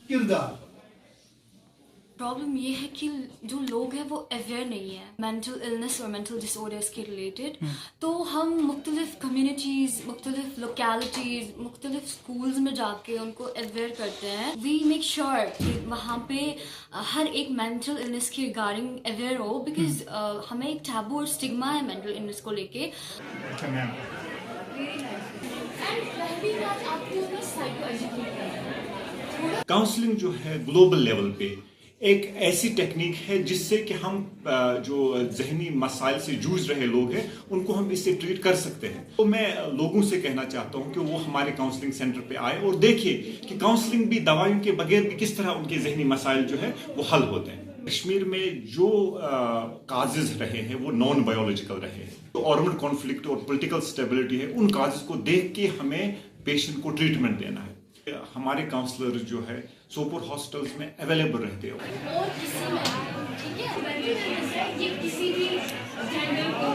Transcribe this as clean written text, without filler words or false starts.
کردار. پرابلم یہ ہے کہ جو لوگ ہیں وہ اویئر نہیں ہیں مینٹل النس اور مینٹل ڈس آرڈرس کے ریلیٹڈ. تو ہم مختلف کمیونٹیز، مختلف لوکیلٹیز، مختلف اسکولز میں جا کے ان کو اویئر کرتے ہیں. وی میک شیور کہ وہاں پہ ہر ایک مینٹل النس کے ریگارڈنگ اویئر ہو، بیکاز ہمیں ایک ٹیبو اور اسٹگما ہے مینٹل النس کو لے کے. کاؤنسلنگ جو ہے گلوبل لیول پہ ایک ایسی ٹیکنیک ہے جس سے کہ ہم جو ذہنی مسائل سے جوجھ رہے لوگ ہیں ان کو ہم اس سے ٹریٹ کر سکتے ہیں. تو میں لوگوں سے کہنا چاہتا ہوں کہ وہ ہمارے کاؤنسلنگ سینٹر پہ آئے اور دیکھیں کہ کاؤنسلنگ بھی دوائیوں کے بغیر بھی کس طرح ان کے ذہنی مسائل جو ہے وہ حل ہوتے ہیں. کشمیر میں جو کازز رہے ہیں وہ نان بایولوجیکل رہے ہیں. جو آرمڈ کانفلکٹ اور پولیٹیکل اسٹیبلٹی ہے ان کازز کو دیکھ کے ہمیں پیشنٹ کو ٹریٹمنٹ دینا ہے. ہمارے کاؤنسلر جو ہے سوپور ہاسپٹلس میں اویلیبل رہتے ہیں. اور کسی میں ٹھیک ہے یہ کسی بھی جینڈر کو